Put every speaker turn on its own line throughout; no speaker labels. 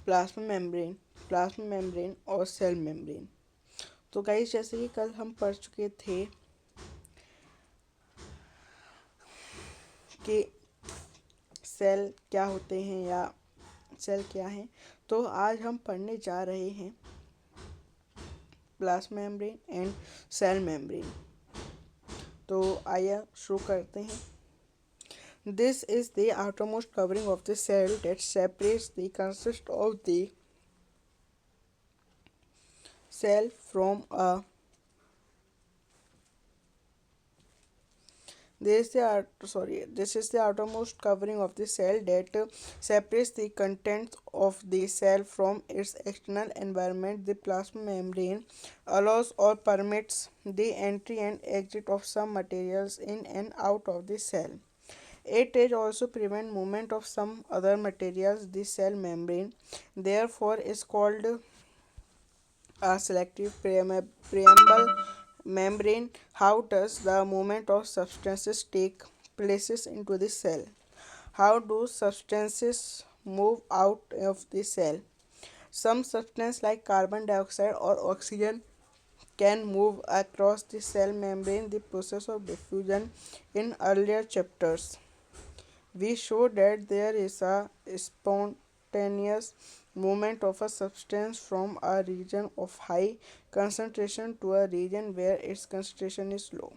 Plasma membrane, plasma membrane और cell membrane. तो guys जैसे कि कल हम पढ़ चुके थे कि सेल क्या होते हैं या सेल क्या है, तो आज हम पढ़ने जा रहे हैं plasma membrane and cell membrane. तो आइए शुरू करते हैं। This is the outermost covering of the cell that separates the consist of the cell from a this is the outermost covering of the cell that separates the contents of the cell from its external environment. The plasma membrane allows or permits the entry and exit of some materials in and out of the cell. It is also prevent movement of some other materials. The cell membrane therefore is called a selective preamble membrane. How does the movement of substances take places into the cell? How do substances move out of the cell? Some substances like carbon dioxide or oxygen can move across the cell membrane. The process of diffusion in earlier chapters. We show that there is a spontaneous movement of a substance from a region of high concentration to a region where its concentration is low.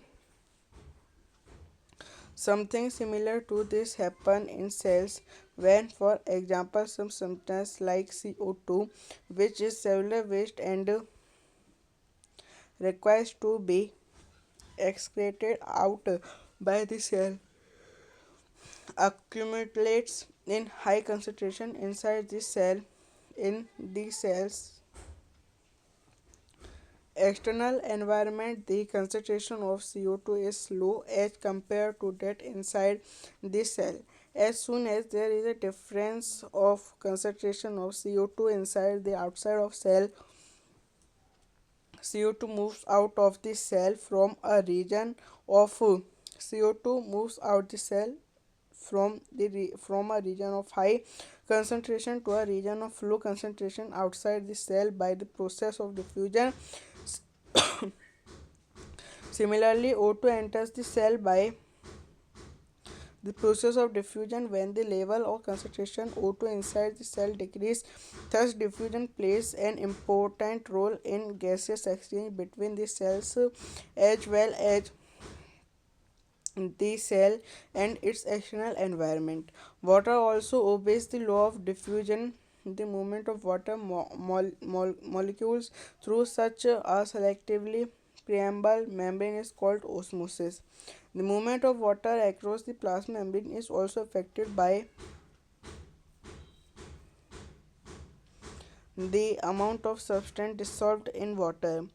Something similar to this happens in cells when, for example, some substance like CO2, which is cellular waste and requires to be excreted out by the cell, accumulates in high concentration inside the cell. In the cell's external environment, the concentration of CO2 is low as compared to that inside the cell. As soon as there is a difference of concentration of CO2 inside the outside of cell, CO2 moves out of the cell from a region of CO2 moves out the cell from a region of high concentration to a region of low concentration outside the cell by the process of diffusion. Similarly, O2 enters the cell by the process of diffusion when the level of concentration O2 inside the cell decreases. Thus, diffusion plays an important role in gaseous exchange between the cells as well as the cell and its external environment. Water also obeys the law of diffusion. The movement of water molecules through such a selectively permeable membrane is called osmosis. The movement of water across the plasma membrane is also affected by the amount of substance dissolved in water.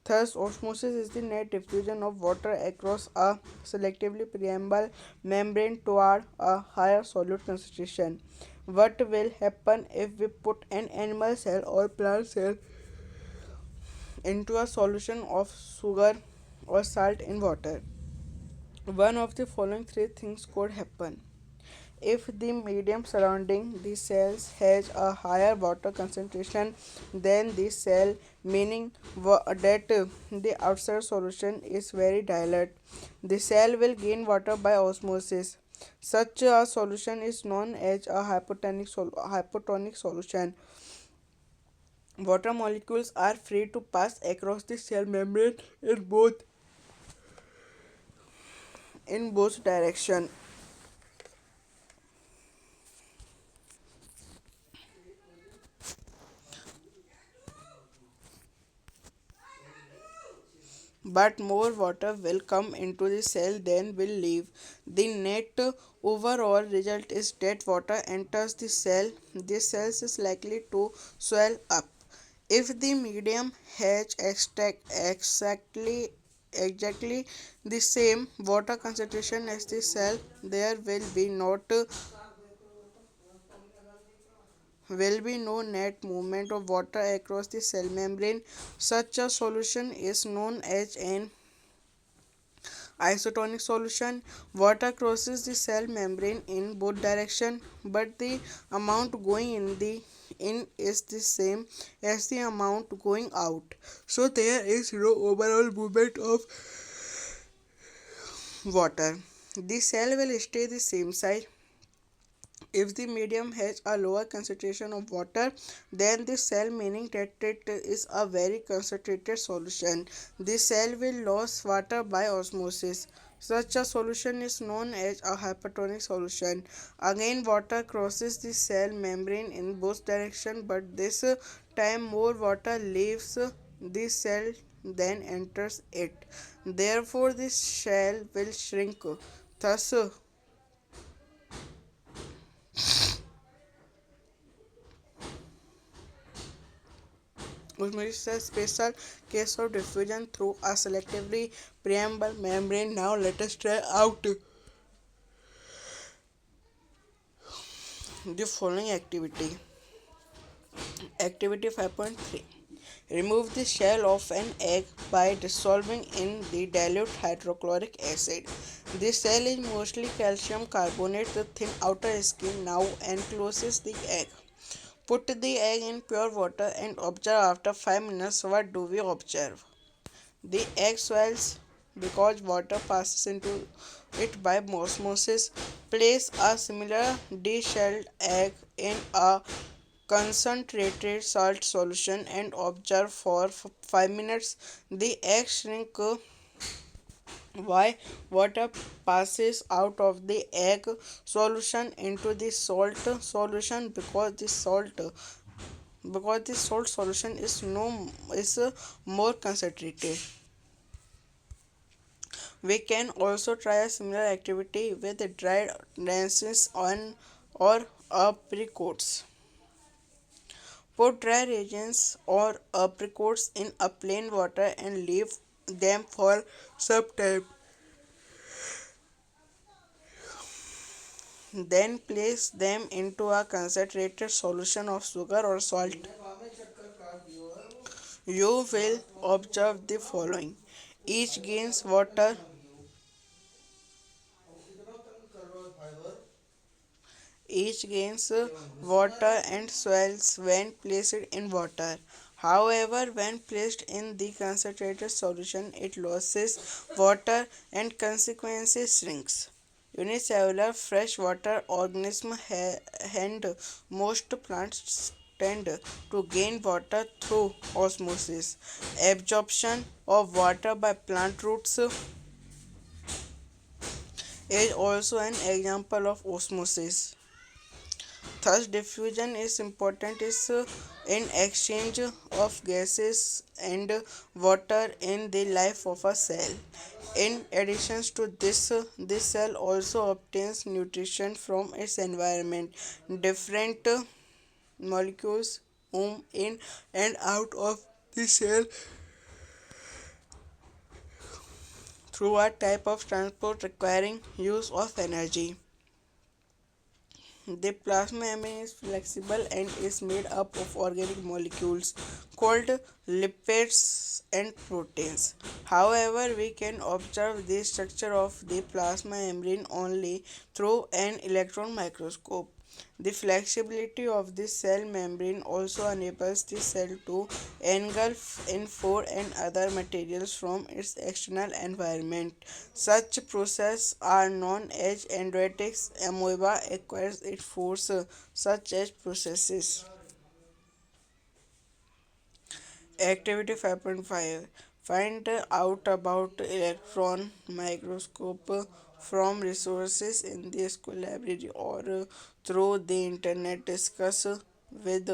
Thus, osmosis is the net diffusion of water across a selectively permeable membrane toward a higher solute concentration. What will happen if we put an animal cell or plant cell into a solution of sugar or salt in water? One of the following three things could happen. If the medium surrounding the cells has a higher water concentration than the cell, meaning that the outside solution is very dilute, the cell will gain water by osmosis. Such a solution is known as a hypotonic solution. Water molecules are free to pass across the cell membrane in both directions. But more water will come into the cell than will leave. The net overall result is that water enters the cell. The cell is likely to swell up. If the medium has exactly the same water concentration as the cell, there will be no net movement of water across the cell membrane. Such a solution is known as an isotonic solution. Water crosses the cell membrane in both directions, but the amount going in the in is the same as the amount going out. So there is no overall movement of water. The cell will stay the same size. If the medium has a lower concentration of water than the cell, meaning that it is a very concentrated solution, the cell will lose water by osmosis. Such a solution is known as a hypertonic solution. Again, water crosses the cell membrane in both directions, but this time more water leaves the cell than enters it. Therefore, the cell will shrink. Thus, which is a special case of diffusion through a selectively permeable membrane. Now let us try out the following activity. Activity 5.3. Remove the shell of an egg by dissolving in the dilute hydrochloric acid. The shell is mostly calcium carbonate. The thin outer skin now encloses the egg. Put the egg in pure water and observe after 5 minutes. What do we observe? The egg swells because water passes into it by osmosis. Place a similar deshelled egg in a concentrated salt solution and observe for 5 minutes. The egg shrink. Why? Water passes out of the egg solution into the salt solution because the salt solution is more concentrated. We can also try a similar activity with dried raisins on or apricots. Put dry raisins or apricots in a plain water and leave them for some time. Then place them into a concentrated solution of sugar or salt. You will observe the following. Each gains water Each gains water and swells when placed in water. However, when placed in the concentrated solution, it loses water and consequently shrinks. Unicellular freshwater organisms and most plants tend to gain water through osmosis. Absorption of water by plant roots is also an example of osmosis. Thus, diffusion is important is in exchange of gases and water in the life of a cell. In addition to this, this cell also obtains nutrition from its environment. Different molecules move in and out of the cell through a type of transport requiring use of energy. The plasma membrane is flexible and is made up of organic molecules called lipids and proteins. However, we can observe the structure of the plasma membrane only through an electron microscope. The flexibility of the cell membrane also enables the cell to engulf in food and other materials from its external environment. Such processes are known as endocytics. Amoeba acquires its foods such as processes. Activity 5.5. Find out about electron microscope from resources in the school library or through the internet. Discuss with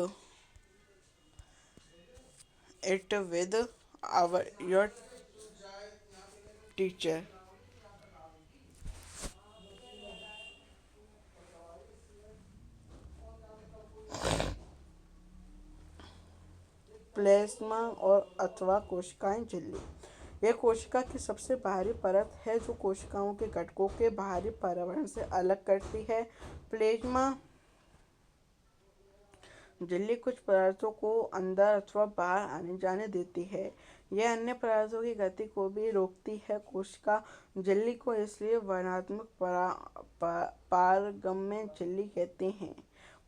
with our your teacher. प्लेज्मा और अथवा कोशिकाएं झिल्ली। यह कोशिका की सबसे बाहरी परत है जो कोशिकाओं के घटकों के बाहरी पर्यावरण से अलग करती है। प्लेज्मा झिल्ली कुछ पदार्थों को अंदर अथवा बाहर आने जाने देती है। यह अन्य पदार्थों की गति को भी रोकती है। कोशिका झिल्ली को इसलिए वर्णात्मक पारगम्य झिल्ली कहते हैं।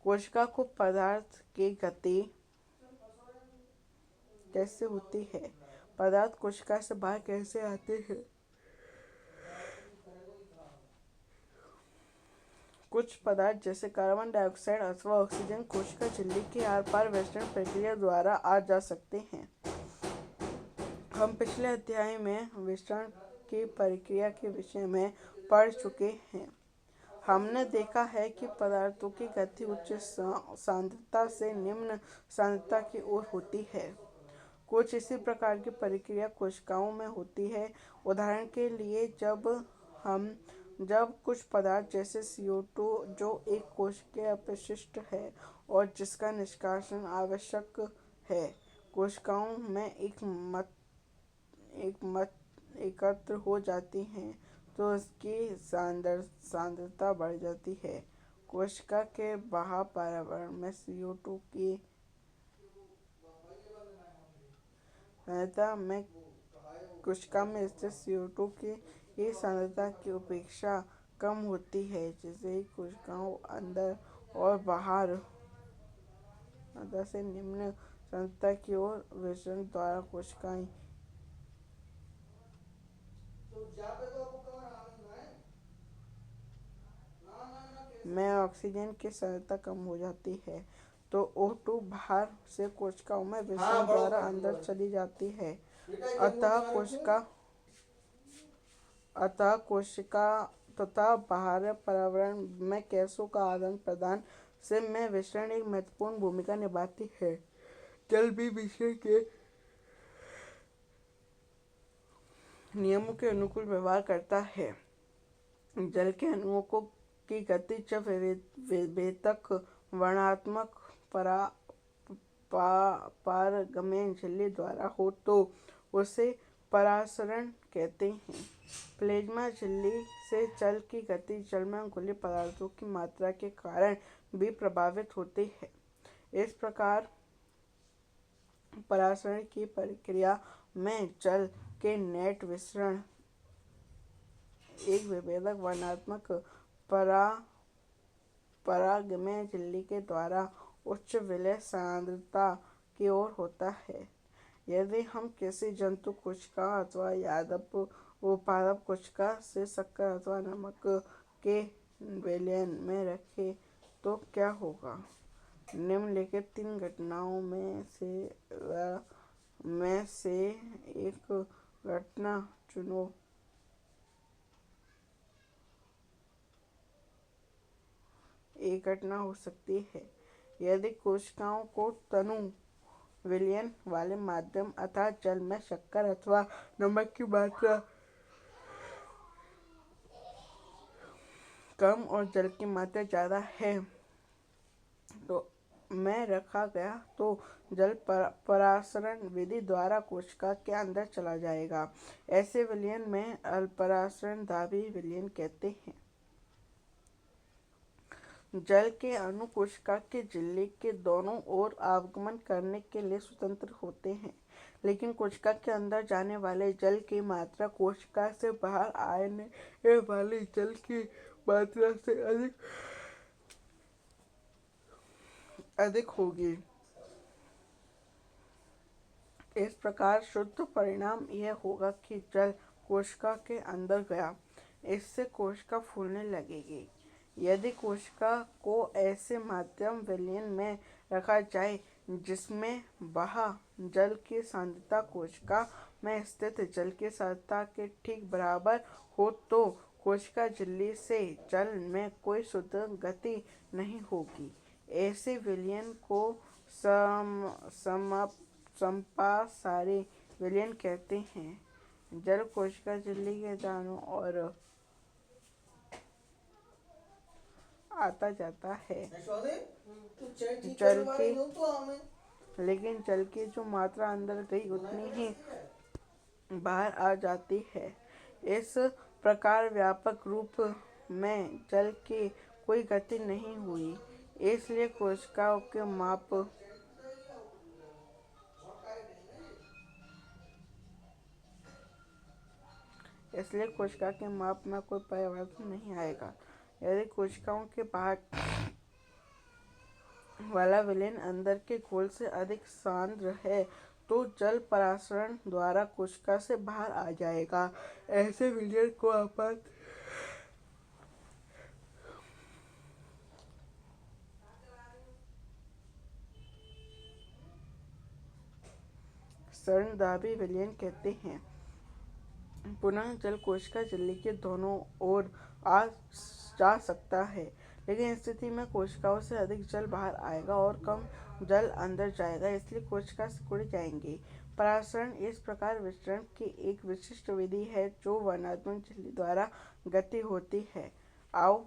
कोशिका को पदार्थ की गति कैसे होती है? पदार्थ कोशिका से बाहर कैसे आते हैं? कुछ पदार्थ जैसे कार्बन डाइऑक्साइड अथवा ऑक्सीजन कोशिका झिल्ली के आर पार विसरण प्रक्रिया द्वारा आ जा सकते हैं। हम पिछले अध्याय में विसरण की प्रक्रिया के विषय में पढ़ चुके हैं। हमने देखा है कि पदार्थों की गति उच्च सांद्रता से निम्न सांद्रता की ओर होती है। कुछ इसी प्रकार की प्रक्रिया कोशिकाओं में होती है। उदाहरण के लिए जब कुछ पदार्थ जैसे CO2 जो एक कोशिकीय अपशिष्ट है और जिसका निष्कासन आवश्यक है, कोशिकाओं में एक मत एकत्र हो जाती हैं तो उसकी सांद्रता बढ़ जाती है। कोशिका के बाह्य पर्यावरण में CO2 की सांद्रता में कोशिका में स्थित CO2 की सांद्रता की अपेक्षा कम होती है, जिससे ही कोशिकाओं अंदर और बाहर सांद्रता से निम्न सांद्रता की ओर विसरण द्वारा कोशिकाएं में ऑक्सीजन की सांद्रता कम हो जाती है तो O2 बाहर से कोशिकाओं में विसरण द्वारा अंदर चली जाती है। अतः कोशिका तथा बाहरी पर्यावरण में गैसों का आदान प्रदान से में विसरण एक महत्वपूर्ण भूमिका निभाती है। जल भी विसरण के नियमों के अनुकूल व्यवहार करता है। जल के अणुओं की गति जब विभेदक वर्णात्मक पारगमन झिल्ली द्वारा हो तो उसे परासरण कहते हैं। प्लाज्मा झिल्ली से जल की गति जल में घुले पदार्थों की मात्रा के कारण भी प्रभावित होती है। इस प्रकार परासरण की प्रक्रिया में जल के नेट विसरण एक विभेदक वर्णात्मक परागमय झिल्ली के द्वारा उच्च विलय सांद्रता की ओर होता है। यदि हम किसी जंतु कोशिका अथवा पादप कोशिका से शक्कर अथवा नमक के विलयन में रखें तो क्या होगा? निम्नलिखित 3 घटनाओं में से एक घटना चुनो। एक घटना हो सकती है यदि कोशिकाओं को तनु विलयन वाले माध्यम अर्थात जल में शक्कर अथवा नमक की मात्रा कम और जल की मात्रा ज़्यादा है तो में रखा गया तो जल परासरण विधि द्वारा कोशिका के अंदर चला जाएगा। ऐसे विलयन में अल्परासरण दाबी विलयन कहते हैं। जल के अणु कोशिका के झिल्ली के दोनों ओर आवागमन करने के लिए स्वतंत्र होते हैं, लेकिन कोशिका के अंदर जाने वाले जल की मात्रा कोशिका से बाहर आने वाले जल की मात्रा से अधिक होगी। इस प्रकार शुद्ध परिणाम यह होगा कि जल कोशिका के अंदर गया, इससे कोशिका फूलने लगेगी। यदि कोशिका को ऐसे माध्यम विलयन में रखा जाए जिसमें बाह्य जल की सांद्रता कोशिका में स्थित जल की सांद्रता के ठीक बराबर हो तो कोशिका झिल्ली से जल में कोई शुद्ध गति नहीं होगी। ऐसे विलयन को समपासारी विलयन कहते हैं। जल कोशिका झिल्ली के दानों और आता जाता है लेकिन जल की जो मात्रा अंदर गई उतनी ही बाहर आ जाती है। इस प्रकार व्यापक रूप में जल की कोई गति नहीं हुई, इसलिए कोशिकाओं के माप में कोई परिवर्तन नहीं आएगा। यदि कोशिकाओं के बाहर वाला विलयन अंदर के घोल से अधिक सांद्र है तो जल परासरण द्वारा कोशिका से बाहर आ जाएगा। ऐसे विलयन को आपात स्तरणदाबी विलयन कहते हैं। पुनः जल कोशिका झिल्ली के दोनों ओर आ जा सकता है, लेकिन इस स्थिति में कोशिकाओं से अधिक जल बाहर आएगा और कम जल अंदर जाएगा, इसलिए कोशिका सिकुड़ जाएंगी। परासरण इस प्रकार विसरण की एक विशिष्ट विधि है जो वर्णात्मक झिल्ली द्वारा गति होती है। आओ